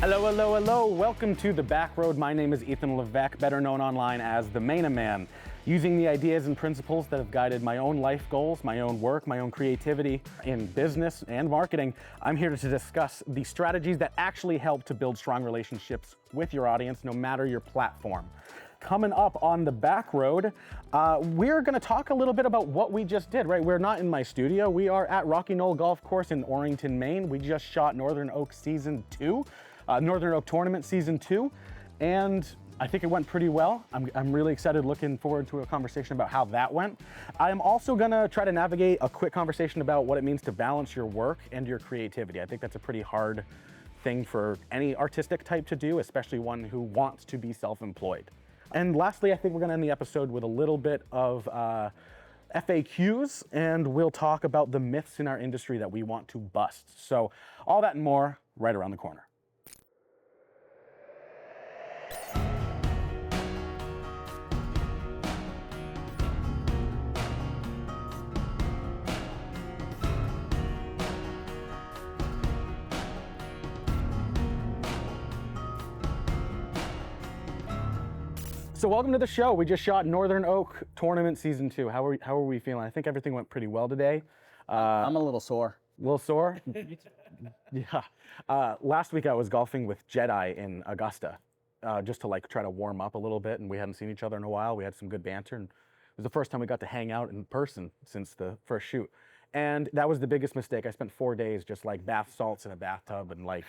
Hello, hello, hello. Welcome to the Backroad. My name is Ethan Levesque, better known online as the Mainah Man. Using the ideas and principles that have guided my own life goals, my own work, my own creativity in business and marketing, I'm here to discuss the strategies that actually help to build strong relationships with your audience, no matter your platform. Coming up on the Backroad, we're going to talk a little bit about what we just did, right? We're not in my studio. We are at Rocky Knoll Golf Course in Orrington, Maine. We just shot Northern Oak Season 2. Northern Oak Tournament Season 2, and I think it went pretty well. I'm really excited, looking forward to a conversation about how that went. I'm also gonna try to navigate a quick conversation about what it means to balance your work and your creativity. I think that's a pretty hard thing for any artistic type to do, especially one who wants to be self-employed. And lastly, I think we're gonna end the episode with a little bit of FAQs, and we'll talk about the myths in our industry that we want to bust. So all that and more right around the corner. So welcome to the show. We just shot Northern Oak Tournament Season 2. How are we feeling? I think everything went pretty well today. I'm a little sore. A little sore? Yeah. Last week I was golfing with Jedi in Augusta, just to like try to warm up a little bit, and we hadn't seen each other in a while. We had some good banter, and it was the first time we got to hang out in person since the first shoot. And that was the biggest mistake. I spent 4 days just like bath salts in a bathtub and like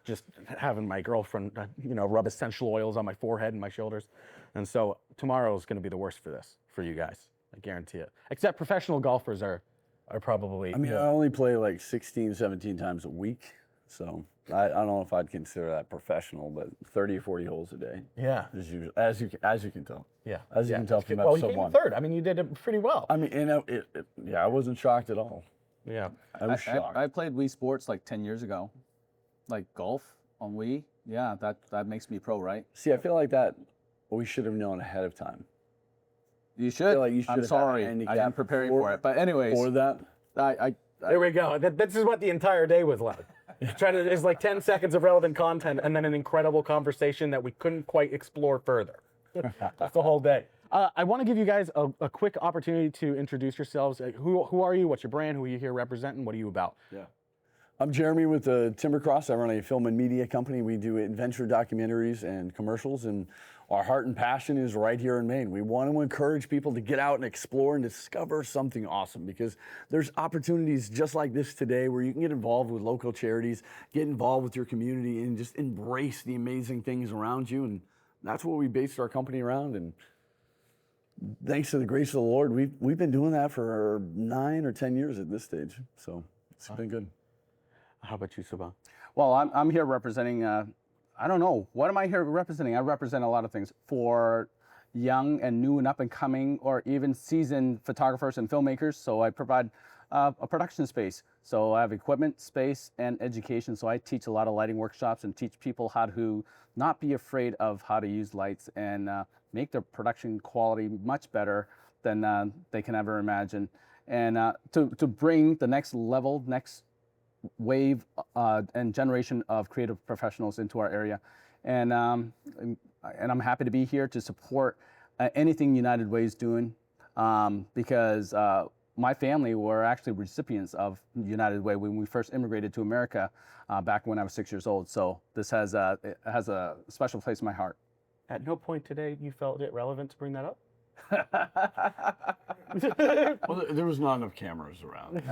just having my girlfriend, rub essential oils on my forehead and my shoulders. And so tomorrow is going to be the worst for you guys. I guarantee it. Except professional golfers are probably. I mean, I only play like 16, 17 times a week. So I don't know if I'd consider that professional, but 30 or 40 holes a day. Yeah. Is usually, as you can tell. Yeah. As you can tell from Well, episode you came 1. third. I mean, you did it pretty well. I mean, I wasn't shocked at all. Yeah. I was shocked. I played Wii Sports like 10 years ago, like golf on Wii. Yeah, that makes me pro, right? See, I feel like that we should have known ahead of time. You should. Like you should I'm have sorry, had I didn't prepare you for it. But anyways, for that. There we go. This is what the entire day was like. It's like 10 seconds of relevant content and then an incredible conversation that we couldn't quite explore further. That's the whole day. I want to give you guys a quick opportunity to introduce yourselves. Who are you? What's your brand? Who are you here representing? What are you about? Yeah. I'm Jeremy with Timbercross. I run a film and media company. We do adventure documentaries and commercials, and our heart and passion is right here in Maine. We want to encourage people to get out and explore and discover something awesome, because there's opportunities just like this today where you can get involved with local charities, get involved with your community, and just embrace the amazing things around you. And that's what we based our company around. And thanks to the grace of the Lord, we've been doing that for 9 or 10 years at this stage. So it's been good. How about you, Soubanh? well, I'm here representing. I don't know, what am I here representing? I represent a lot of things for young and new and up and coming, or even seasoned photographers and filmmakers. So I provide a production space. So I have equipment, space, and education. So I teach a lot of lighting workshops and teach people how to not be afraid of how to use lights and make their production quality much better than they can ever imagine. And to bring the next level, next wave and generation of creative professionals into our area. And I'm happy to be here to support anything United Way is doing, because my family were actually recipients of United Way when we first immigrated to America back when I was 6 years old. So this has it has a special place in my heart. At no point today you felt it relevant to bring that up? Well, there was not enough cameras around.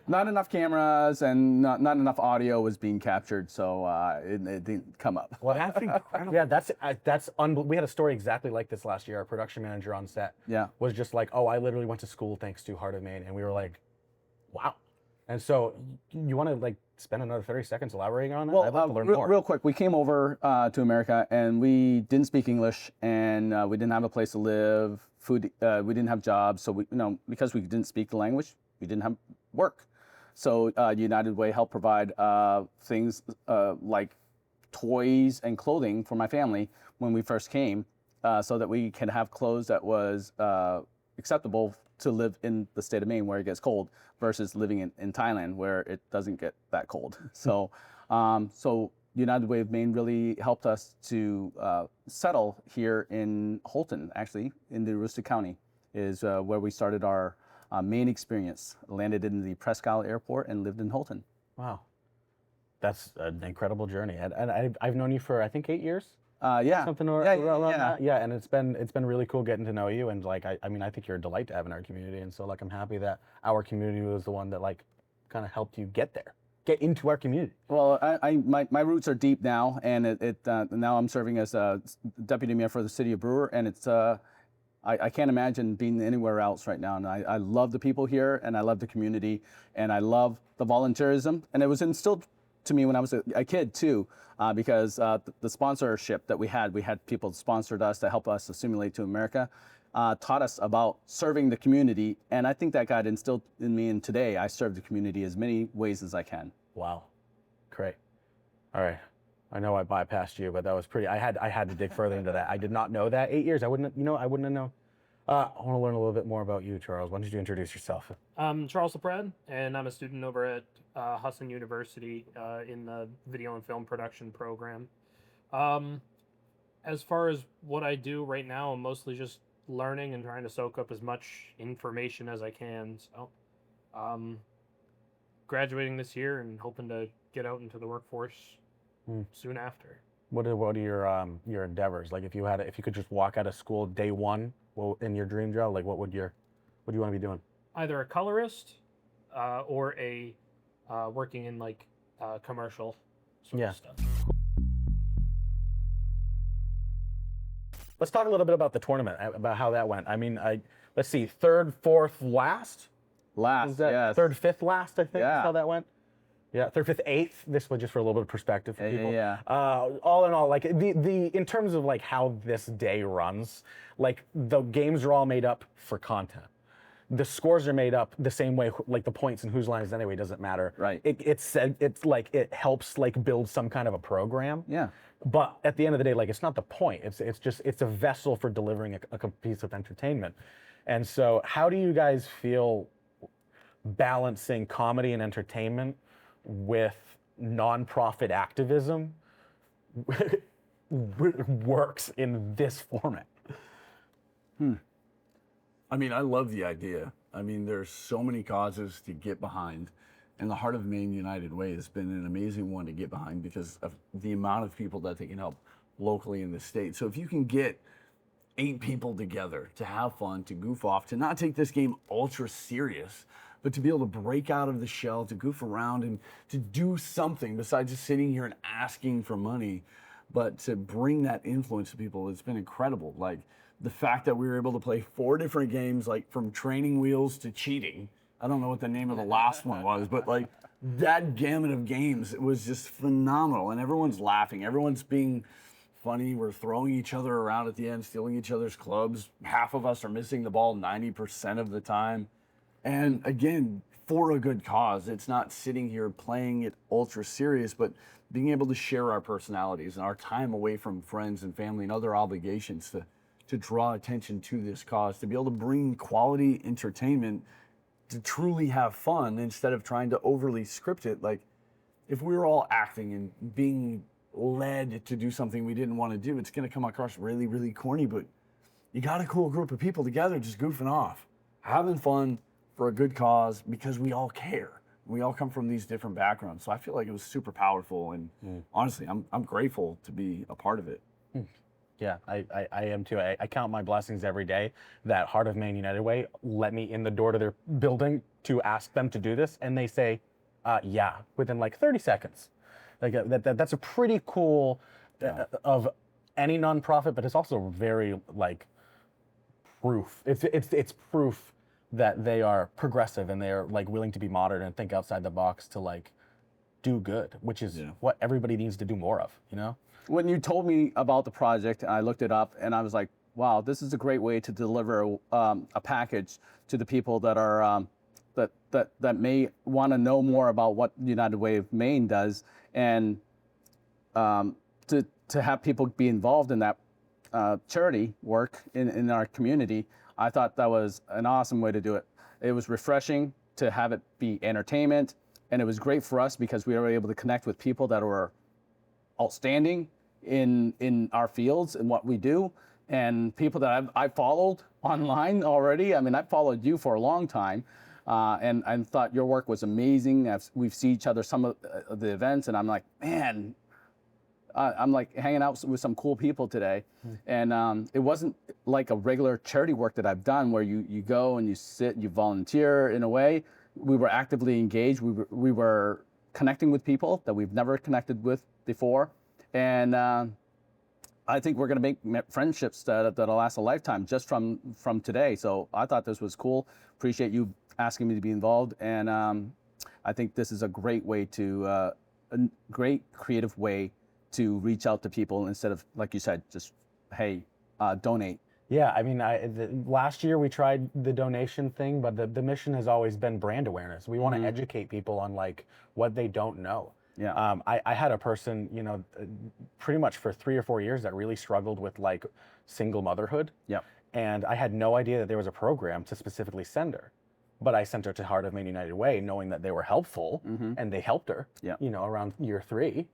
Not enough cameras and not enough audio was being captured, so it didn't come up. Well, that's incredible. Yeah, that's unbelievable. We had a story exactly like this last year. Our production manager on set was just like, "Oh, I literally went to school thanks to Heart of Maine," and we were like, "Wow." And so, you want to like spend another 30 seconds elaborating on that? Well, I'd love to learn more. Real quick, we came over to America and we didn't speak English, and we didn't have a place to live. Food, we didn't have jobs, so because we didn't speak the language, we didn't have work. So United Way helped provide things like toys and clothing for my family when we first came, so that we can have clothes that was acceptable to live in the state of Maine where it gets cold versus living in Thailand where it doesn't get that cold. So United Way of Maine really helped us to settle here in Holton, actually, in the Aroostook County, is where we started our Maine experience. Landed in the Presque Isle Airport and lived in Holton. Wow. That's an incredible journey. And I've known you for, I think, 8 years? Yeah. Something around that. Yeah, and it's been really cool getting to know you. And like, I mean, I think you're a delight to have in our community. And so like, I'm happy that our community was the one that like kind of helped you get into our community. Well, my roots are deep now, and now I'm serving as a deputy mayor for the city of Brewer, and it's I can't imagine being anywhere else right now. And I love the people here, and I love the community, and I love the volunteerism, and it was instilled to me when I was a kid too, because the sponsorship that we had people sponsored us to help us assimilate to America, taught us about serving the community, and I think that got instilled in me, and today I serve the community as many ways as I can. Wow, great. All right, I know I bypassed you, but that was pretty. I had to dig further into that. I did not know that 8 years. I wouldn't have known. I want to learn a little bit more about you, Charles. Why don't you introduce yourself? I'm Charles LaPrade, and I'm a student over at Husson University in the video and film production program. As far as what I do right now, I'm mostly just learning and trying to soak up as much information as I can. So, graduating this year and hoping to get out into the workforce soon after. What are your endeavors? Like if you could just walk out of school day one, well, in your dream job, like what do you want to be doing? Either a colorist or a working in like commercial sort of stuff. Let's talk a little bit about the tournament, about how that went. I mean, let's see, third, fourth, last? Yes. Third, fifth, last, I think, Yeah. is how that went. Yeah, third, fifth, eighth. This was just for a little bit of perspective for people. Yeah. All in all, like in terms of like how this day runs, like the games are all made up for content. The scores are made up the same way, like the points and whose line is anyway doesn't matter. Right. It's like it helps like build some kind of a program. Yeah. But at the end of the day, like it's not the point. It's a vessel for delivering a piece of entertainment. And so, how do you guys feel balancing comedy and entertainment with nonprofit activism works in this format? I mean, I love the idea. I mean, there's so many causes to get behind, and the Heart of Maine United Way has been an amazing one to get behind because of the amount of people that they can help locally in the state. So if you can get 8 people together to have fun, to goof off, to not take this game ultra serious, but to be able to break out of the shell, to goof around and to do something besides just sitting here and asking for money, but to bring that influence to people, it's been incredible. Like the fact that we were able to play 4 different games, like from training wheels to cheating. I don't know what the name of the last one was, but like that gamut of games, it was just phenomenal. And everyone's laughing, everyone's being funny. We're throwing each other around at the end, stealing each other's clubs. Half of us are missing the ball 90% of the time. And again, for a good cause. It's not sitting here playing it ultra serious, but being able to share our personalities and our time away from friends and family and other obligations to draw attention to this cause, to be able to bring quality entertainment, to truly have fun instead of trying to overly script it. Like if we were all acting and being led to do something we didn't want to do, it's going to come across really, really corny, but you got a cool group of people together just goofing off, having fun for a good cause because we all care. We all come from these different backgrounds. So I feel like it was super powerful, and honestly, I'm grateful to be a part of it. Yeah, I am too. I count my blessings every day that Heart of Maine United Way let me in the door to their building to ask them to do this, and they say, yeah, within like 30 seconds. Like that's a pretty cool of any nonprofit, but it's also very like proof. It's proof that they are progressive and they are like willing to be modern and think outside the box to like do good, which is what everybody needs to do more of, you know? When you told me about the project, I looked it up and I was like, wow, this is a great way to deliver a package to the people that are that may want to know more about what United Way of Maine does, and to have people be involved in that charity work in our community. I thought that was an awesome way to do it. It was refreshing to have it be entertainment, and it was great for us because we were able to connect with people that were outstanding in our fields and what we do, and people that I've followed online already. I mean, I've followed you for a long time, and I thought your work was amazing. We've seen each other some of the events, and I'm like, man, I'm like hanging out with some cool people today. And it wasn't like a regular charity work that I've done where you go and you sit, you volunteer in a way. We were actively engaged. We were connecting with people that we've never connected with before. And I think we're going to make friendships that'll last a lifetime just from today. So I thought this was cool. Appreciate you asking me to be involved. And I think this is a great way a great creative way to reach out to people instead of, like you said, just, hey, donate. Yeah, I mean, last year we tried the donation thing, but the mission has always been brand awareness. We want to educate people on like what they don't know. Yeah. I had a person, pretty much for 3 or 4 years that really struggled with like single motherhood. Yep. And I had no idea that there was a program to specifically send her. But I sent her to Heart of Maine United Way, knowing that they were helpful, and they helped her, around year 3.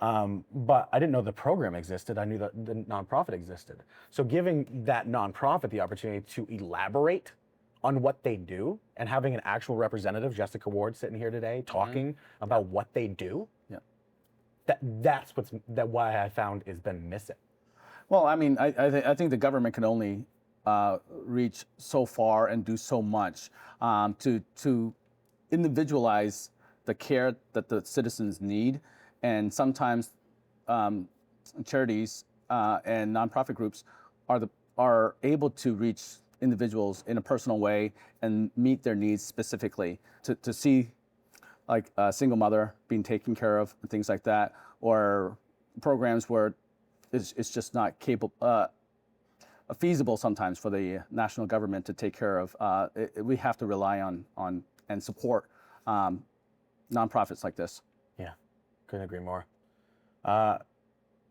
But I didn't know the program existed. I knew that the nonprofit existed. So giving that nonprofit the opportunity to elaborate on what they do and having an actual representative, Jessica Ward, sitting here today talking about what they do, that's why I found has been missing. Well, I mean, I think the government can only reach so far and do so much to individualize the care that the citizens need. And sometimes charities and nonprofit groups are able to reach individuals in a personal way and meet their needs specifically. To see like a single mother being taken care of and things like that, or programs where it's just not feasible sometimes for the national government to take care of. We have to rely on and support nonprofits like this. Yeah, couldn't agree more.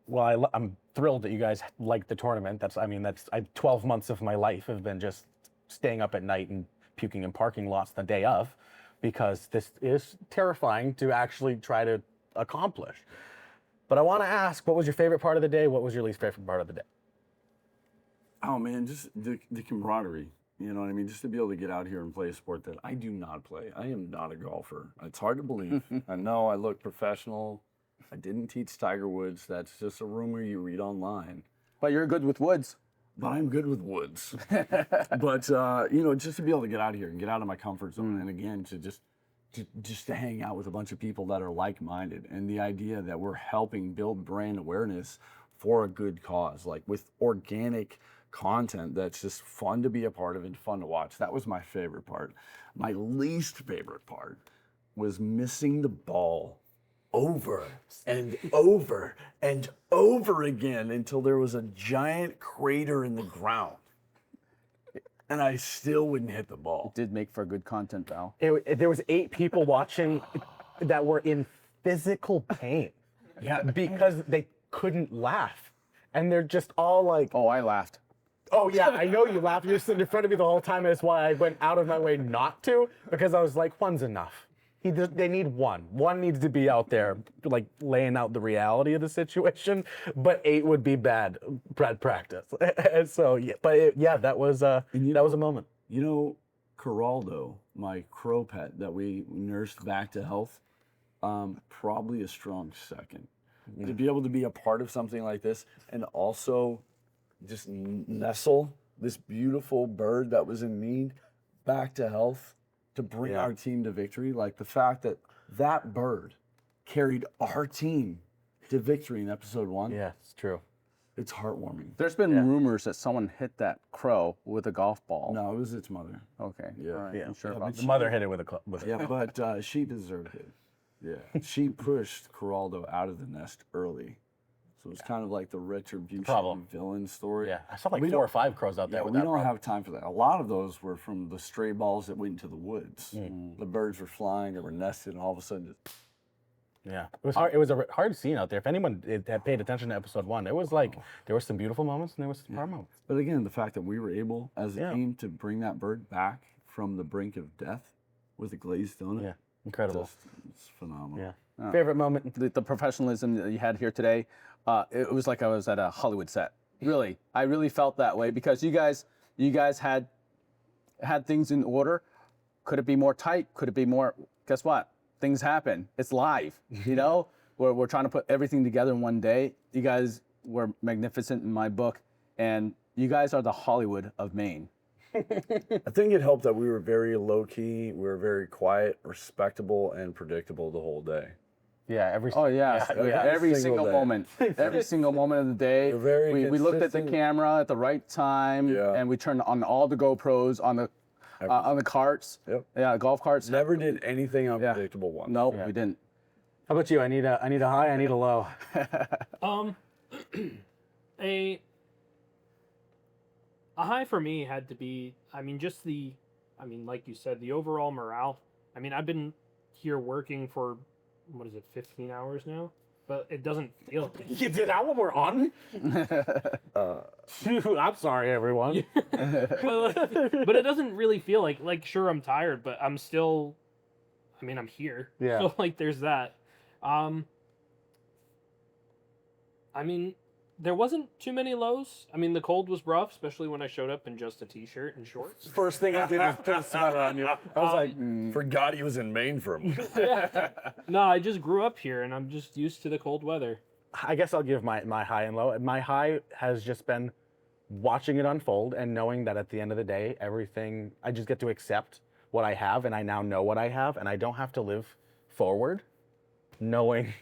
Well, I'm thrilled that you guys liked the tournament. 12 months of my life have been just staying up at night and puking in parking lots the day of, because this is terrifying to actually try to accomplish. But I want to ask, what was your favorite part of the day? What was your least favorite part of the day? Oh man, just the camaraderie. You know what I mean? Just to be able to get out here and play a sport that I do not play. I am not a golfer. It's hard to believe. I know I look professional. I didn't teach Tiger Woods. That's just a rumor you read online. But you're good with woods. But I'm good with woods. But just to be able to get out here and get out of my comfort zone, and again just to hang out with a bunch of people that are like-minded, and the idea that we're helping build brand awareness for a good cause, like with organic content that's just fun to be a part of and fun to watch. That was my favorite part. My least favorite part was missing the ball over and over and over again until there was a giant crater in the ground. And I still wouldn't hit the ball. It did make for good content, Val. There was 8 people watching that were in physical pain. Yeah. Because they couldn't laugh. And they're just all like, Oh, I laughed. oh yeah, I know you laughed. You're sitting in front of me the whole time, and that's why I went out of my way not to, because I was like, one's enough. They need one. One needs to be out there, like laying out the reality of the situation. But 8 would be bad practice. And so, that was that was a moment. You know, Coraldo, my crow pet that we nursed back to health, probably a strong second. To be able to be a part of something like this, and also just nestle this beautiful bird that was in need back to health, to bring our team to victory. Like the fact that that bird carried our team to victory in episode 1. Yeah, it's true. It's heartwarming. There's been rumors that someone hit that crow with a golf ball. No, it was its mother. Okay. Yeah. All right. Yeah, I'm sure Yeah, about but that. The mother hit it with a Yeah, but she deserved it. Yeah. She pushed Coraldo out of the nest early. So it's kind of like the retribution villain story. Yeah, I saw like We 4 or don't- 5 crows out there Yeah, with we that don't problem. have time for that. A lot of those were from the stray balls that went into the woods. The birds were flying, they were nested, and all of a sudden, Yeah, it was hard. It was a hard scene out there. If anyone had paid attention to episode 1, it was like there were some beautiful moments and there was some hard moments. But again, the fact that we were able, as a Yeah. team, to bring that bird back from the brink of death with a glazed donut, Yeah, incredible. it's phenomenal. Yeah. Favorite moment? The professionalism that you had here today, it was like I was at a Hollywood set. Really, I really felt that way because you guys had things in order. Could it be more tight? Could it be more? Guess what? Things happen. It's live. You know, we're trying to put everything together in one day. You guys were magnificent in my book, and you guys are the Hollywood of Maine. I think it helped that we were very low key, we were very quiet, respectable, and predictable the whole day. Yeah, every Every single day. moment, every single moment of the day. We're very We looked at the consistent. camera at the right time, and we turned on all the GoPros on the carts. Yep. Yeah, golf carts. Never did anything unpredictable once. No, we didn't. How about you? I need a high, I need a low. A high for me had to be, like you said, the overall morale. I mean, I've been here working for, 15 hours now? But it doesn't feel You did that when we're on? I'm sorry, everyone. but it doesn't really feel like sure, I'm tired, but I'm still, I'm here. Yeah. So, there's that. There wasn't too many lows. The cold was rough, especially when I showed up in just a t-shirt and shorts. First thing I did was put a sweater on you. I was like, Forgot he was in Maine for a moment. No, I just grew up here, and I'm just used to the cold weather. I guess I'll give my high and low. My high has just been watching it unfold and knowing that at the end of the day, everything, I just get to accept what I have, and I now know what I have, and I don't have to live forward knowing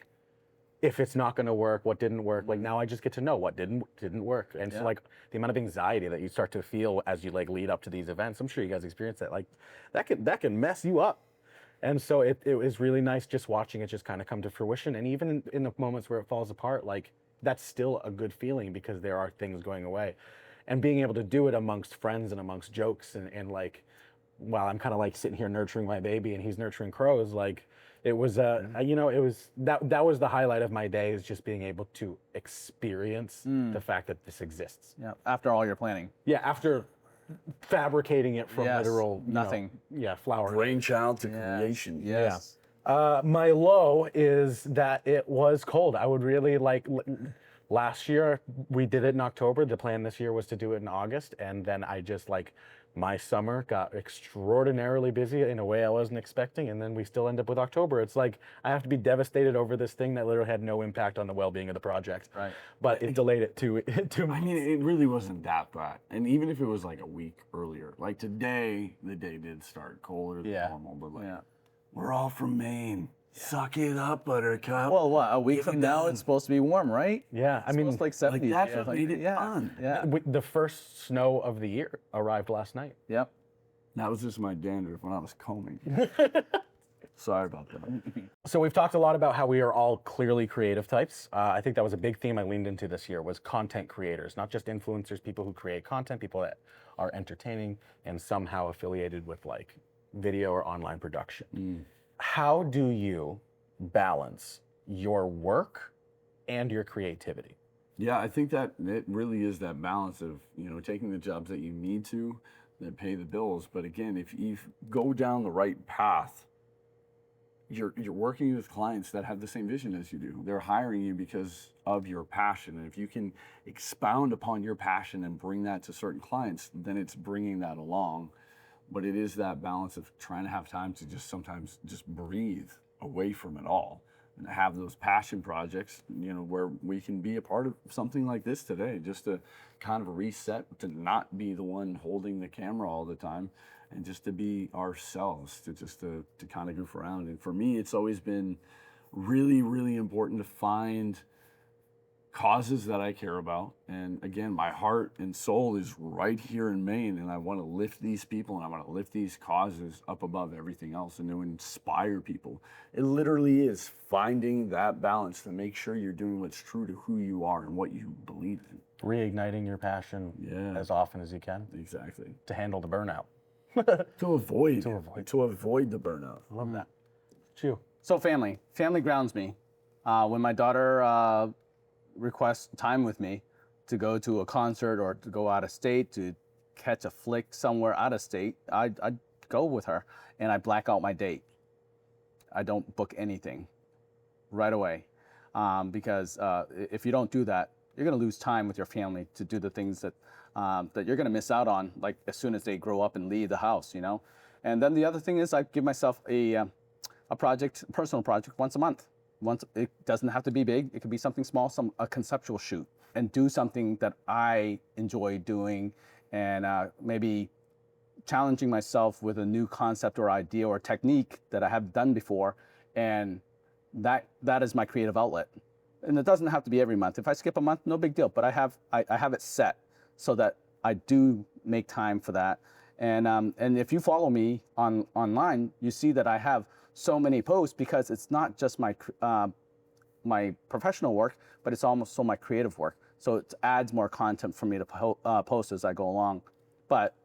if it's not going to work, what didn't work. Like now I just get to know what didn't work. And so like the amount of anxiety that you start to feel as you lead up to these events, I'm sure you guys experience that. Like that can mess you up. And so it was really nice just watching it just kind of come to fruition. And even in the moments where it falls apart, that's still a good feeling because there are things going away. And being able to do it amongst friends and amongst jokes and while I'm kind of sitting here nurturing my baby and he's nurturing crows, it was it was that was the highlight of my day, is just being able to experience the fact that this exists. Yeah. After all your planning. Yeah, after fabricating it from literal nothing. Flower. Brainchild to creation. Yes. My low is that it was cold. I would really last year we did it in October. The plan this year was to do it in August, and then I just my summer got extraordinarily busy in a way I wasn't expecting, and then we still end up with October. It's I have to be devastated over this thing that literally had no impact on the well-being of the project. Right. But it delayed it 2 months. It really wasn't that bad. And even if it was a week earlier, today, the day did start colder than normal, but we're all from Maine. Suck it up, Buttercup. Well, what, a week from now it's supposed to be warm, right? Yeah, It's supposed to 70s. that's what made it fun. Yeah. The first snow of the year arrived last night. Yep. That was just my dandruff when I was combing. Sorry about that. So we've talked a lot about how we are all clearly creative types. I think that was a big theme I leaned into this year, was content creators, not just influencers, people who create content, people that are entertaining and somehow affiliated with video or online production. How do you balance your work and your creativity? Yeah, I think that it really is that balance of, taking the jobs that you need to, that pay the bills. But again, if you go down the right path, you're working with clients that have the same vision as you do. They're hiring you because of your passion. And if you can expound upon your passion and bring that to certain clients, then it's bringing that along. But it is that balance of trying to have time to just sometimes just breathe away from it all and have those passion projects, where we can be a part of something like this today, just to kind of reset, to not be the one holding the camera all the time, and just to be ourselves, to kind of goof around. And for me, it's always been really, really important to find causes that I care about. And again, my heart and soul is right here in Maine, and I want to lift these people and I want to lift these causes up above everything else and to inspire people. It literally is finding that balance to make sure you're doing what's true to who you are and what you believe in. Reigniting your passion as often as you can. Exactly. To handle the burnout. To avoid the burnout. I love that. Chew. So family grounds me. When my daughter requests time with me to go to a concert or to go out of state, to catch a flick somewhere out of state, I go with her and I black out my date. I don't book anything. right away, because if you don't do that, you're going to lose time with your family to do the things that that you're going to miss out on, like as soon as they grow up and leave the house, you know. And then the other thing is, I give myself a project, personal project, once a month. Once, it doesn't have to be big. It could be something small, a conceptual shoot, and do something that I enjoy doing, and maybe challenging myself with a new concept or idea or technique that I have done before, and that is my creative outlet. And it doesn't have to be every month. If I skip a month, no big deal. But I have it set so that I do make time for that. And if you follow me online, you see that I have so many posts, because it's not just my my professional work, but it's almost my creative work. So it adds more content for me to post as I go along. But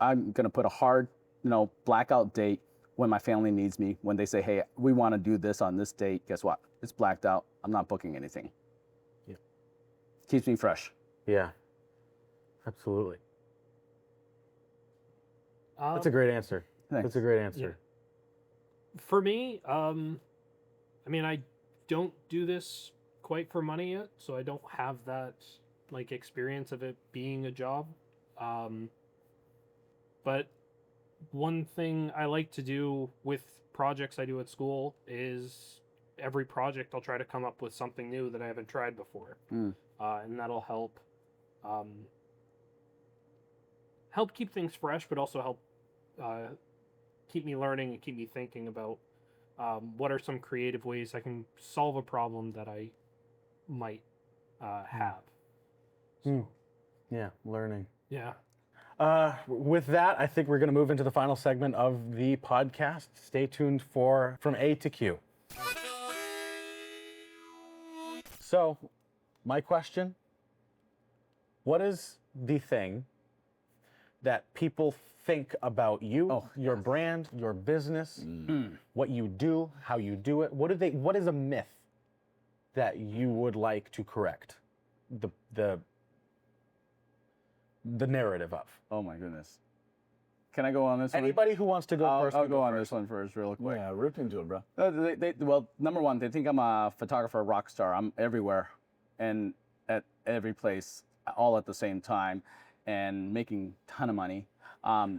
I'm gonna put a hard, blackout date when my family needs me. When they say, "Hey, we want to do this on this date," guess what? It's blacked out. I'm not booking anything. Yeah. Keeps me fresh. Yeah. Absolutely. That's a great answer. Thanks. That's a great answer. Yeah. For me, I mean, I don't do this quite for money yet, so I don't have that experience of it being a job. But one thing I like to do with projects I do at school is every project I'll try to come up with something new that I haven't tried before, and that'll help keep things fresh, but also help keep me learning and keep me thinking about what are some creative ways I can solve a problem that I might have. So, Yeah, learning. yeah. With that, I think we're going to move into the final segment of the podcast. Stay tuned for From A to Q. So, my question, what is the thing that people think about you, your brand, your business, what you do, how you do it? What is a myth that you would like to correct the narrative of? Oh my goodness. Can I go on this one? Anybody who wants to go first. I'll go on this one first real quick. Yeah, rip into it, bro. Well, number one, they think I'm a photographer, rock star. I'm everywhere and at every place all at the same time and making a ton of money.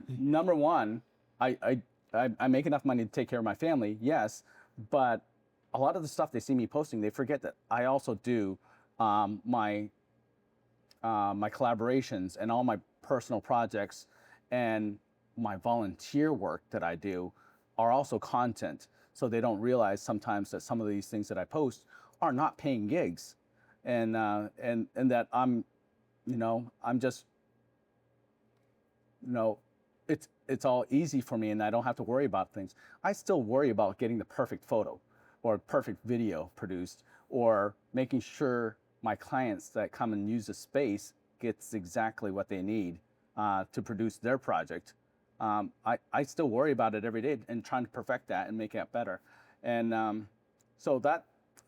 Number one, I make enough money to take care of my family, yes, but a lot of the stuff they see me posting, they forget that I also do my collaborations and all my personal projects and my volunteer work that I do are also content. So they don't realize sometimes that some of these things that I post are not paying gigs, and that I'm just, it's all easy for me and I don't have to worry about things. I still worry about getting the perfect photo or perfect video produced, or making sure my clients that come and use the space gets exactly what they need to produce their project. I still worry about it every day and trying to perfect that and make it better. And so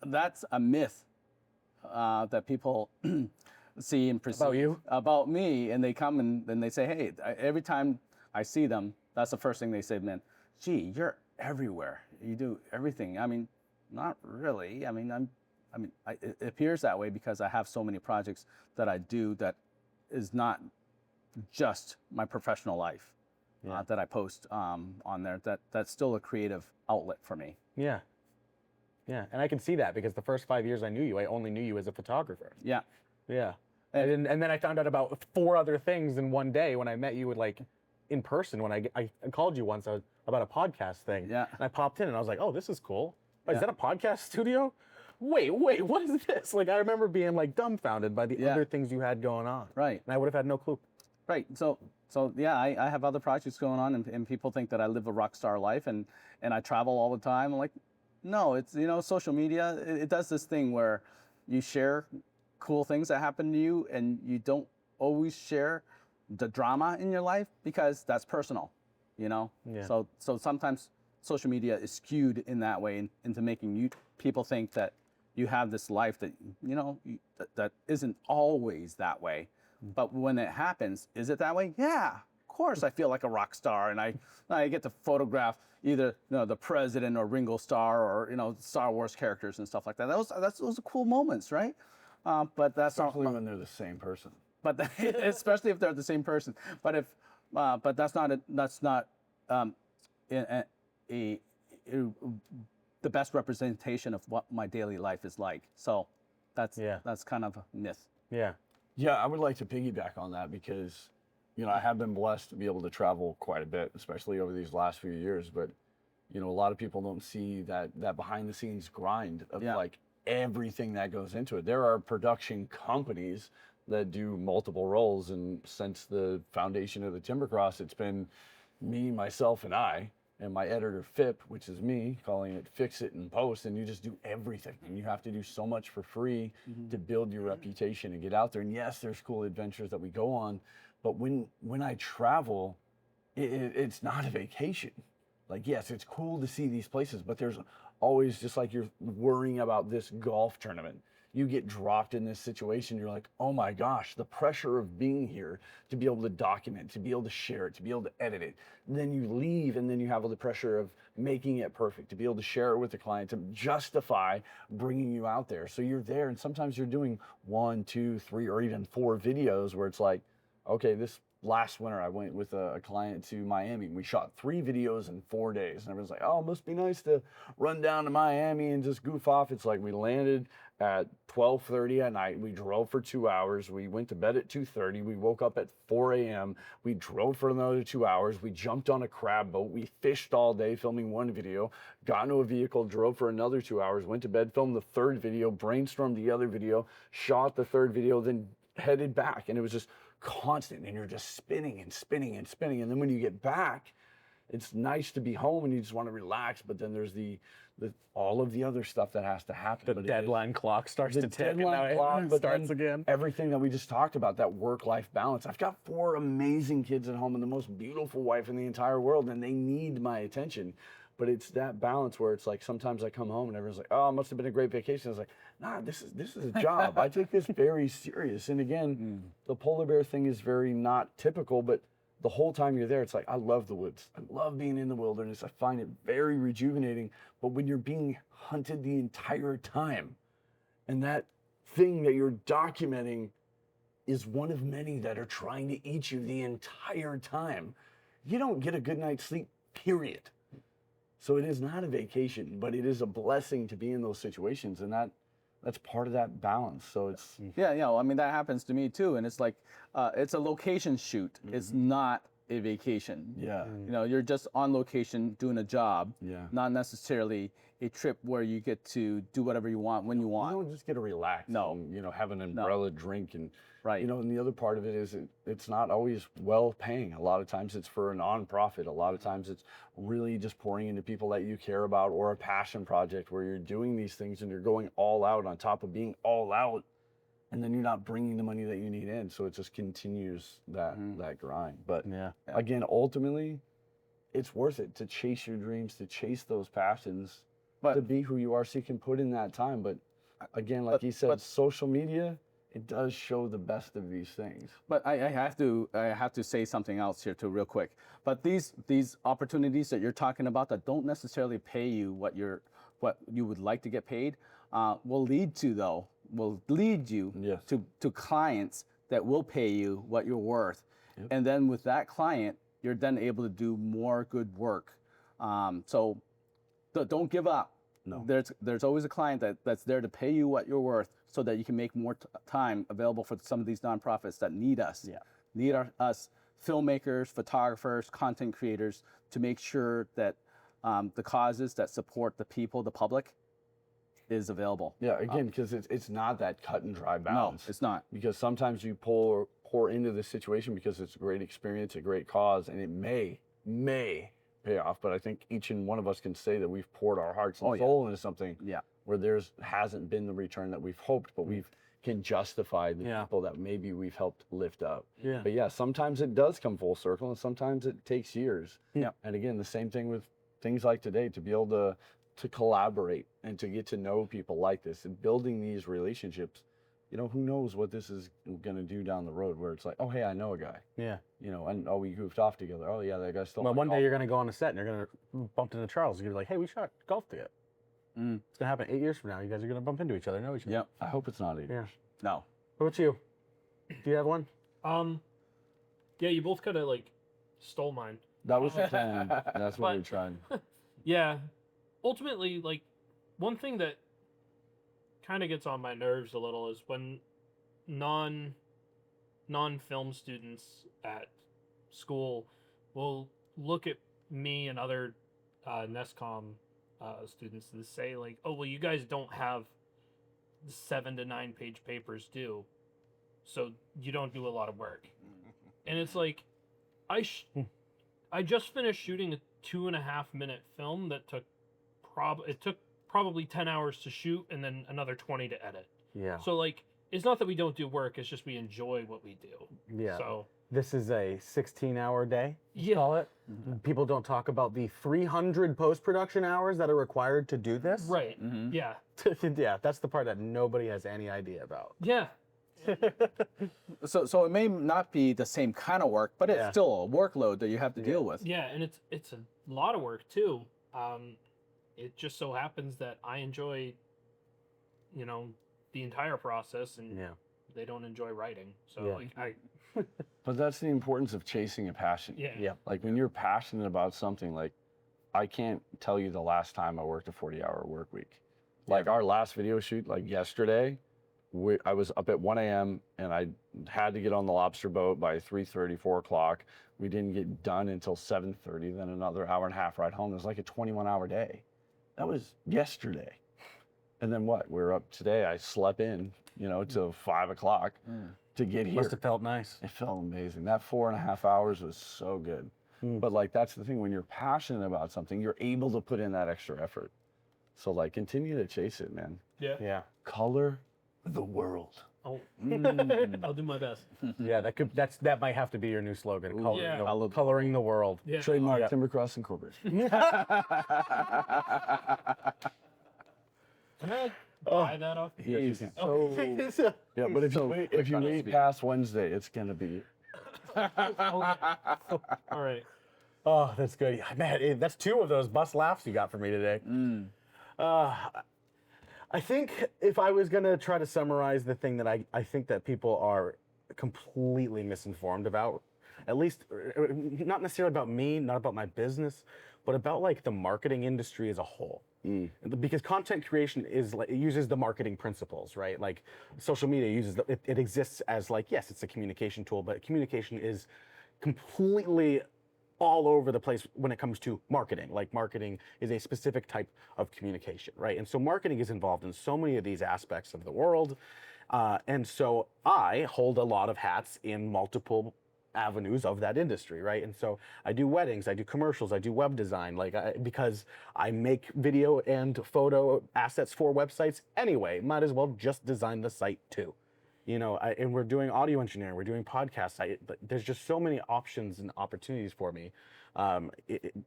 that's a myth that people see and perceive About you? About me, and they come and then they say, "Hey," every time I see them, that's the first thing they say, "Man, gee, you're everywhere. You do everything." I mean, not really. I mean, it appears that way because I have so many projects that I do that is not just my professional life that I post on there. That's still a creative outlet for me. Yeah. Yeah, and I can see that because the first 5 years I knew you, I only knew you as a photographer. Yeah. Yeah. And then I found out about 4 other things in one day when I met you in person when I called you once about a podcast thing. Yeah. And I popped in and I was like, "Oh, this is cool. Oh, is that a podcast studio? Wait, what is this?" I remember being dumbfounded by the other things you had going on. Right. And I would have had no clue. Right. So yeah, I have other projects going on, and people think that I live a rock star life and I travel all the time. I'm like, no, it's, social media, it does this thing where you share cool things that happen to you and you don't always share the drama in your life because that's personal, Yeah. So sometimes social media is skewed in that way into making people think that you have this life that, that isn't always that way. But when it happens, is it that way? Yeah, of course I feel like a rock star, and I get to photograph either the president or Ringo Starr or Star Wars characters and stuff like that. Those are cool moments, right? But that's Especially not when they're the same person. but especially if they're the same person. But that's not the best representation of what my daily life is like. So that's kind of a myth. Yeah. Yeah, I would like to piggyback on that because, I have been blessed to be able to travel quite a bit, especially over these last few years. But, a lot of people don't see that behind the scenes grind of like everything that goes into it. There are production companies that do multiple roles, and since the foundation of the Timbercross, it's been me, myself, and I, and my editor Phip, which is me, calling it Fix It and Post, and you just do everything, and you have to do so much for free to build your reputation and get out there. And yes, there's cool adventures that we go on, but when I travel, it's not a vacation. Like, yes, it's cool to see these places, but there's always, just like you're worrying about this golf tournament, you get dropped in this situation, you're like, oh my gosh, the pressure of being here to be able to document, to be able to share it, to be able to edit it. And then you leave, and then you have all the pressure of making it perfect, to be able to share it with the client, to justify bringing you out there. So you're there, and sometimes you're doing 1, 2, 3, or even 4 videos where it's like, okay, this last winter I went with a client to Miami, and we shot 3 videos in 4 days. And everyone's like, oh, it must be nice to run down to Miami and just goof off. It's like we landed at 12:30 at night. We drove for 2 hours. We went to bed at 2:30. We woke up at 4 a.m. We drove for another 2 hours. We jumped on a crab boat. We fished all day filming 1 video, got into a vehicle, drove for another 2 hours, went to bed, filmed the 3rd video, brainstormed the other video, shot the 3rd video, then headed back. And it was just constant, and you're just spinning and spinning and spinning. And then when you get back, it's nice to be home and you just want to relax, but then there's the all of the other stuff that has to happen. The deadline clock starts to tick, and deadline clock, it but starts then again. Everything that we just talked about, that work-life balance. I've got 4 amazing kids at home and the most beautiful wife in the entire world, and they need my attention. But it's that balance where it's like, sometimes I come home and everyone's like, oh, it must have been a great vacation. I was like, nah, this is a job. I take this very serious. And again, the polar bear thing is very not typical, but the whole time you're there, it's like, I love the woods. I love being in the wilderness. I find it very rejuvenating. But when you're being hunted the entire time, and that thing that you're documenting is one of many that are trying to eat you the entire time, you don't get a good night's sleep, period. So it is not a vacation, but it is a blessing to be in those situations, and that's part of that balance. So it's Yeah, well, I mean, that happens to me too, and it's like it's a location shoot. It's not a vacation. yeah. You're just on location doing a job. Yeah. Not necessarily a trip where you get to do whatever you want when you You want. don't just get to relax. No. And, have an umbrella drink, and Right. And the other part of it is it's not always well paying. A lot of times it's for a nonprofit. A lot of times it's really just pouring into people that you care about, or a passion project where you're doing these things and you're going all out on top of being all out, and then you're not bringing the money that you need in. So it just continues that grind. But again, ultimately, it's worth it to chase your dreams, to chase those passions, to be who you are, so you can put in that time. But again, like you said, social media, it does show the best of these things. But I have to say something else here too, real quick. But these opportunities that you're talking about that don't necessarily pay you what you would like to get paid, will lead you Yes. to clients that will pay you what you're worth. Yep. And then with that client, you're then able to do more good work. So don't give up. No. There's always a client that's there to pay you what you're worth, so that you can make more time available for some of these nonprofits that need us. Yeah. Need us filmmakers, photographers, content creators, to make sure that the causes that support the people, the public, is available. Yeah, again, because it's not that cut and dry balance. No, it's not. Because sometimes you pour into the situation because it's a great experience, a great cause, and it may pay off. But I think each and one of us can say that we've poured our hearts and soul into something where hasn't been the return that we've hoped, but we've can justify the people that maybe we've helped lift up. Yeah. But sometimes it does come full circle, and sometimes it takes years. Yeah. And again, the same thing with things like today, to be able to collaborate and to get to know people like this, and building these relationships you know, who knows what this is going to do down the road, where it's like, oh, hey, I know a guy. Yeah. You know, and oh, we goofed off together. Oh, yeah, that guy's still. Well, one day you're going to go on a set and you're going to bump into Charles. You're like, hey, we shot golf together. It's going to happen 8 years from now. You guys are going to bump into each other, know each other. Yeah, I hope it's not 8 years. No. What about you? Do you have one? Yeah, you both kind of like stole mine. That was the plan. That's what we tried. Yeah, ultimately, like one thing that kind of gets on my nerves a little is when non-film students at school will look at me and other NESCOM students and say like, oh, well, you guys don't have 7 to 9 page papers due, so you don't do a lot of work. And it's like, I just finished shooting a 2.5 minute film that took probably 10 hours to shoot and then another 20 to edit. Yeah. So like, it's not that we don't do work, it's just we enjoy what we do. Yeah. So This is a 16-hour day, yeah. call it. People don't talk about the 300 post-production hours that are required to do this. Right. Yeah. Yeah, that's the part that nobody has any idea about. Yeah. So it may not be the same kind of work, but it's still a workload that you have to deal with. Yeah, and it's a lot of work too. It just so happens that I enjoy, you know, the entire process, and they don't enjoy writing. So like But that's the importance of chasing a passion. Yeah. Like when you're passionate about something, like I can't tell you the last time I worked a 40-hour work week. Like our last video shoot, like yesterday, I was up at 1 a.m. and I had to get on the lobster boat by 3:30, 4 o'clock. We didn't get done until 7:30, then another hour and a half ride home. It was like a 21-hour day. That was yesterday. And then what? We're up today. I slept in, you know, till 5 o'clock to get here. Must have felt nice. It felt amazing. That 4.5 hours was so good. But like, that's the thing, when you're passionate about something, you're able to put in that extra effort. So like, continue to chase it, man. Yeah. Color the world. Oh, I'll do my best. Yeah, that might have to be your new slogan. Coloring the world. Yeah. Trademark Timbercross Incorporated. Can I buy that off? Yes, you can. Yeah, but if you wait past Wednesday, it's gonna be. All right. Oh, that's good. Yeah, man, that's 2 of those bus laughs you got for me today. I think if I was going to try to summarize the thing that I think that people are completely misinformed about, at least not necessarily about me, not about my business, but about like the marketing industry as a whole. Because content creation is like, it uses the marketing principles, right? Like social media uses it exists as like, yes, it's a communication tool, but communication is completely all over the place when it comes to marketing. Like marketing is a specific type of communication, right? And so marketing is involved in so many of these aspects of the world. And so I hold a lot of hats in multiple avenues of that industry, right? And so I do weddings, I do commercials, I do web design, because I make video and photo assets for websites anyway, might as well just design the site too. You know, and we're doing audio engineering, we're doing podcasts. There's just so many options and opportunities for me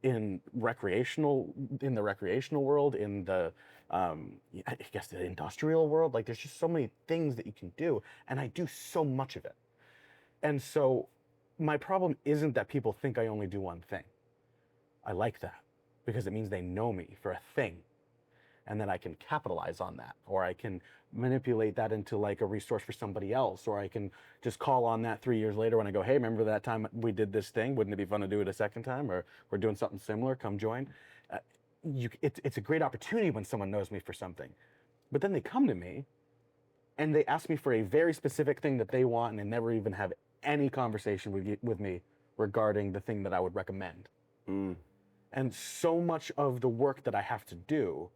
in the recreational world, in the, I guess the industrial world. Like there's just so many things that you can do, and I do so much of it. And so my problem isn't that people think I only do one thing. I like that because it means they know me for a thing. And then I can capitalize on that, or I can manipulate that into like a resource for somebody else, or I can just call on that 3 years later when I go, hey, remember that time we did this thing? Wouldn't it be fun to do it a second time? Or we're doing something similar, come join. It's a great opportunity when someone knows me for something. But then they come to me and they ask me for a very specific thing that they want, and they never even have any conversation with me regarding the thing that I would recommend. And so much of the work that I have to do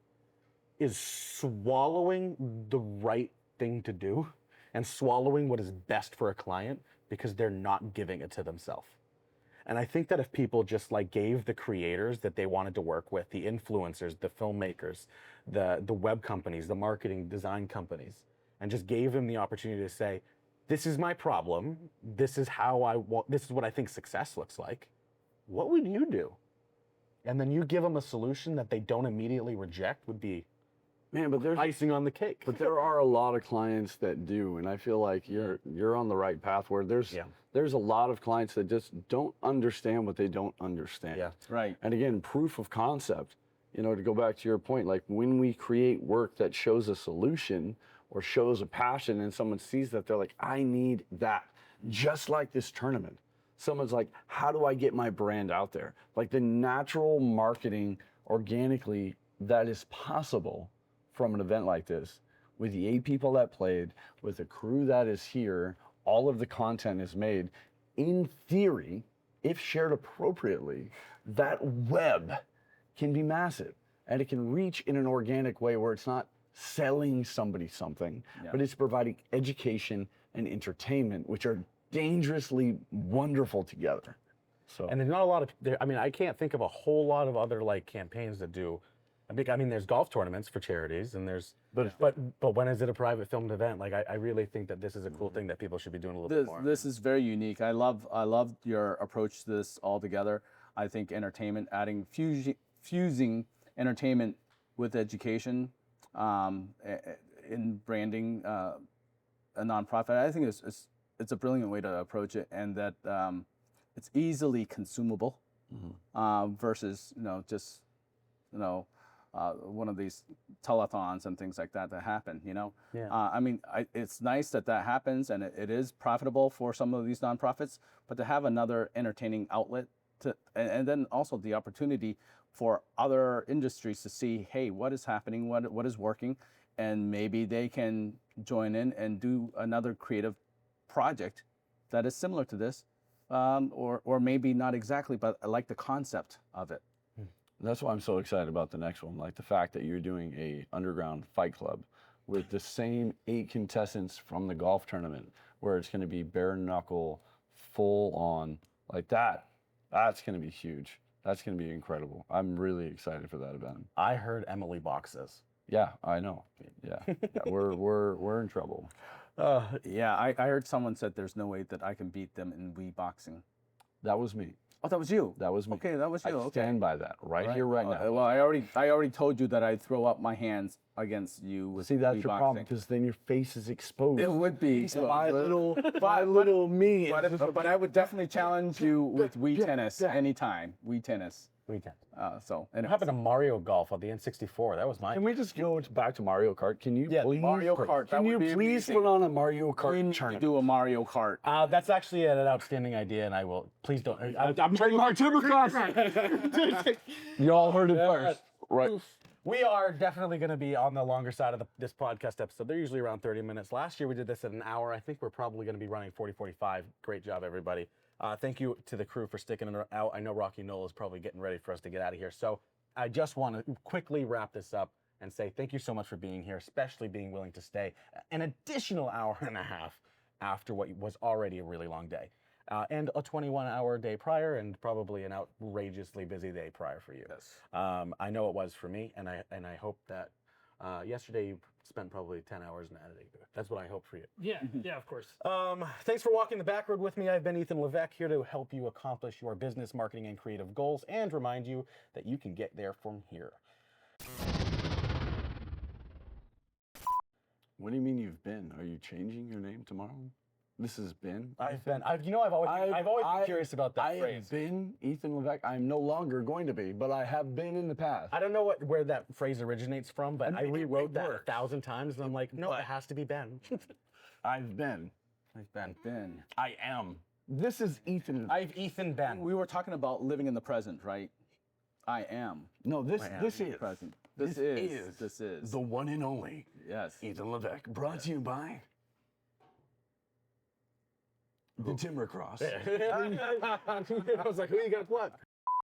is swallowing the right thing to do and swallowing what is best for a client because they're not giving it to themselves. And I think that if people just like gave the creators that they wanted to work with, the influencers, the filmmakers, the web companies, the marketing design companies, and just gave them the opportunity to say, this is my problem, this is this is what I think success looks like, what would you do? And then you give them a solution that they don't immediately reject would be Man, but there's icing on the cake. But there are a lot of clients that do, and I feel like you're on the right path where there's a lot of clients that just don't understand what they don't understand. Yeah. Right. And again, proof of concept, to go back to your point, like when we create work that shows a solution or shows a passion and someone sees that, they're like, I need that. Just like this tournament. Someone's like, how do I get my brand out there? Like the natural marketing organically that is possible from an event like this, with the 8 people that played, with the crew that is here, all of the content is made. In theory, if shared appropriately, that web can be massive and it can reach in an organic way where it's not selling somebody something, but it's providing education and entertainment, which are dangerously wonderful together. So, and there's not a lot of, I can't think of a whole lot of other like campaigns that do. There's golf tournaments for charities, and but when is it a private filmed event? Like, I really think that this is a cool thing that people should be doing a little bit more. This is very unique. I love your approach to this altogether. I think entertainment, fusing entertainment with education, in branding a nonprofit. I think it's a brilliant way to approach it, and that it's easily consumable versus just one of these telethons and things like that happen, Yeah. It's nice that happens, and it is profitable for some of these nonprofits, but to have another entertaining outlet and then also the opportunity for other industries to see, hey, what is happening, what is working, and maybe they can join in and do another creative project that is similar to this, or maybe not exactly, but I like the concept of it. That's why I'm so excited about the next one. Like the fact that you're doing a underground fight club with the same 8 contestants from the golf tournament, where it's going to be bare knuckle, full on, like that. That's going to be huge. That's going to be incredible. I'm really excited for that event. I heard Emily boxes. Yeah, I know. Yeah, we're in trouble. Yeah, I heard someone said there's no way that I can beat them in Wii boxing. That was me. Oh, that was you. That was me. Okay, that was you. I stand by that right here, right now. Well, I already told you that I'd throw up my hands against you with See, that's Wii your problem, because then your face is exposed. It would be. My little me. But I would definitely challenge you with Wii tennis anytime. Wii tennis. We can. And What happened to Mario Golf on the N64? That was mine. Can we just go back to Mario Kart? Can you please? Mario Kart. Can you please put on a Mario Kart We need to tournament? do a Mario Kart. That's actually an outstanding idea, and I will. Please don't. I'm trademark Timbercross. You all heard it first, right? We are definitely going to be on the longer side of this podcast episode. They're usually around 30 minutes. Last year we did this at an hour. I think we're probably going to be running 40, 45. Great job, everybody. Thank you to the crew for sticking it out. I know Rocky Knoll is probably getting ready for us to get out of here. So I just want to quickly wrap this up and say thank you so much for being here, especially being willing to stay an additional hour and a half after what was already a really long day. And a 21-hour day prior, and probably an outrageously busy day prior for you. Yes. I know it was for me, and I hope that yesterday you spent probably 10 hours in editing. That's what I hope for you. Yeah, of course. Thanks for walking the back road with me. I've been Ethan Levesque, here to help you accomplish your business, marketing, and creative goals, and remind you that you can get there from here. What do you mean you've been? Are you changing your name tomorrow? This has been. I've always been curious about that I phrase. have been Ethan Levesque. I'm no longer going to be, but I have been in the past. I don't know where that phrase originates from, but I rewrote that works. 1,000 times, and I'm like, no, it has to be Ben. I've been. Ben. I am. This is Ethan. I've Ethan Ben. We were talking about living in the present, right? I am. No, this is Present. This is the one and only yes. Ethan Levesque, brought to you by the Timber Cross. I was like, who you got what?